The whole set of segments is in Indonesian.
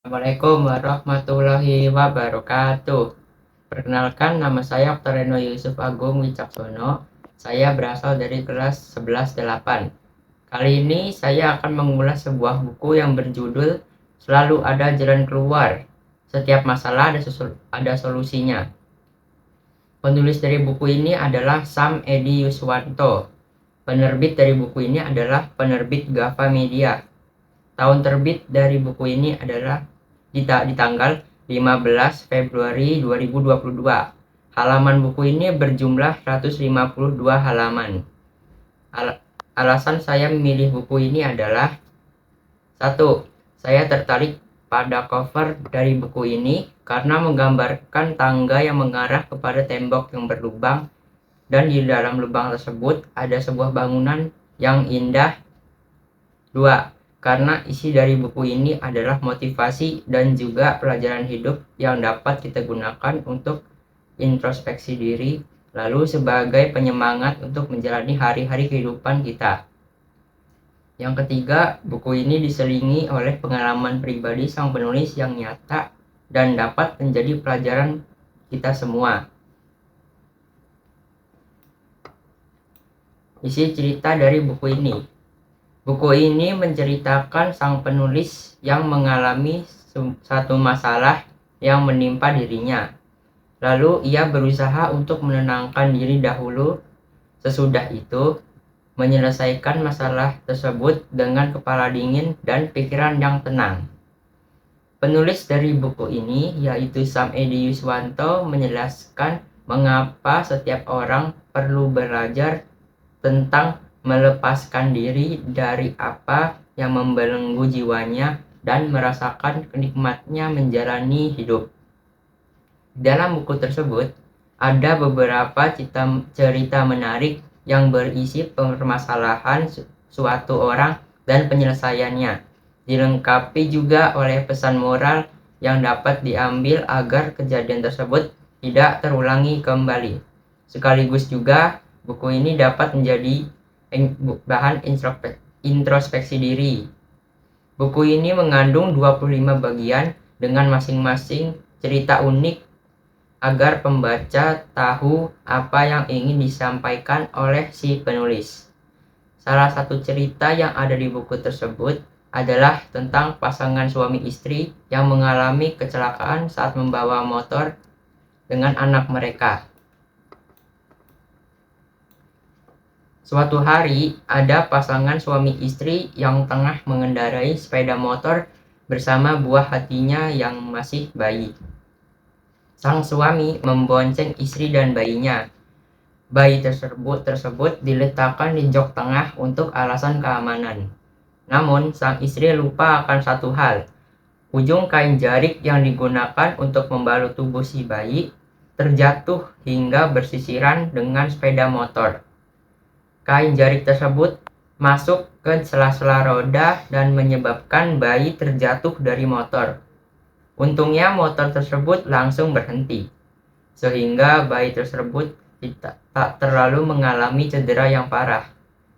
Assalamualaikum warahmatullahi wabarakatuh. Perkenalkan, nama saya Oktareno Yusuf Agung Wicaksono. Saya berasal dari kelas 11-8. Kali ini saya akan mengulas sebuah buku yang berjudul Selalu Ada Jalan Keluar. Setiap masalah ada solusinya. Penulis dari buku ini adalah Sam Edi Yuswanto. Penerbit dari buku ini adalah penerbit Gava Media. Tahun terbit dari buku ini adalah di tanggal 15 Februari 2022. Halaman buku ini berjumlah 152 halaman. Alasan saya memilih buku ini adalah: 1. Saya tertarik pada cover dari buku ini karena menggambarkan tangga yang mengarah kepada tembok yang berlubang, dan di dalam lubang tersebut ada sebuah bangunan yang indah. 2. Karena isi dari buku ini adalah motivasi dan juga pelajaran hidup yang dapat kita gunakan untuk introspeksi diri, lalu sebagai penyemangat untuk menjalani hari-hari kehidupan kita. Yang ketiga, buku ini diselingi oleh pengalaman pribadi sang penulis yang nyata dan dapat menjadi pelajaran kita semua. Isi cerita dari buku ini. Buku ini menceritakan sang penulis yang mengalami satu masalah yang menimpa dirinya. Lalu ia berusaha untuk menenangkan diri dahulu. Sesudah itu, menyelesaikan masalah tersebut dengan kepala dingin dan pikiran yang tenang. Penulis dari buku ini, yaitu Sam Edi Yuswanto, menjelaskan mengapa setiap orang perlu belajar tentang melepaskan diri dari apa yang membelenggu jiwanya dan merasakan nikmatnya menjalani hidup. Dalam buku tersebut, ada beberapa cerita menarik yang berisi permasalahan suatu orang dan penyelesaiannya, dilengkapi juga oleh pesan moral yang dapat diambil agar kejadian tersebut tidak terulangi kembali. Sekaligus juga, buku ini dapat menjadi bahan introspeksi diri. Buku ini mengandung 25 bagian dengan masing-masing cerita unik agar pembaca tahu apa yang ingin disampaikan oleh si penulis. Salah satu cerita yang ada di buku tersebut adalah tentang pasangan suami istri yang mengalami kecelakaan saat membawa motor dengan anak mereka. Suatu hari, ada pasangan suami istri yang tengah mengendarai sepeda motor bersama buah hatinya yang masih bayi. Sang suami membonceng istri dan bayinya. Bayi tersebut diletakkan di jok tengah untuk alasan keamanan. Namun, sang istri lupa akan satu hal. Ujung kain jarik yang digunakan untuk membalut tubuh si bayi terjatuh hingga bersisiran dengan sepeda motor. Kain jarik tersebut masuk ke sela-sela roda dan menyebabkan bayi terjatuh dari motor. Untungnya motor tersebut langsung berhenti, sehingga bayi tersebut tak terlalu mengalami cedera yang parah.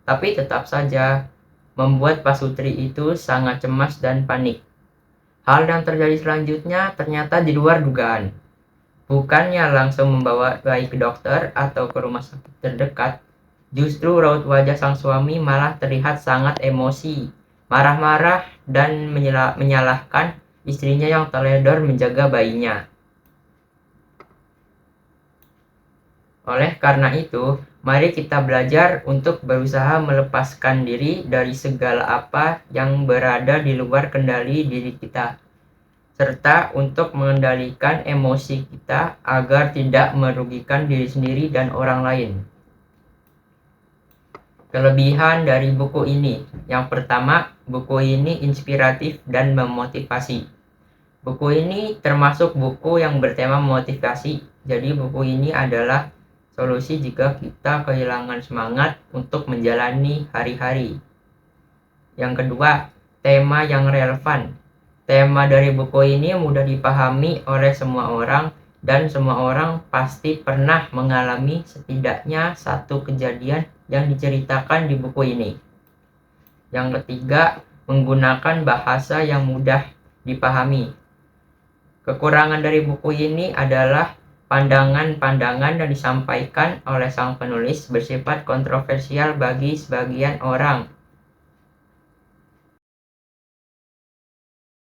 Tapi tetap saja membuat pasutri itu sangat cemas dan panik. Hal yang terjadi selanjutnya ternyata di luar dugaan. Bukannya langsung membawa bayi ke dokter atau ke rumah sakit terdekat, justru raut wajah sang suami malah terlihat sangat emosi, marah-marah, dan menyalahkan istrinya yang teledor menjaga bayinya. Oleh karena itu, mari kita belajar untuk berusaha melepaskan diri dari segala apa yang berada di luar kendali diri kita, serta untuk mengendalikan emosi kita agar tidak merugikan diri sendiri dan orang lain. Kelebihan dari buku ini. Yang pertama, buku ini inspiratif dan memotivasi. Buku ini termasuk buku yang bertema motivasi. Jadi buku ini adalah solusi jika kita kehilangan semangat untuk menjalani hari-hari. Yang kedua, tema yang relevan. Tema dari buku ini mudah dipahami oleh semua orang, dan semua orang pasti pernah mengalami setidaknya satu kejadian yang diceritakan di buku ini. Yang ketiga, menggunakan bahasa yang mudah dipahami. Kekurangan dari buku ini adalah pandangan-pandangan yang disampaikan oleh sang penulis bersifat kontroversial bagi sebagian orang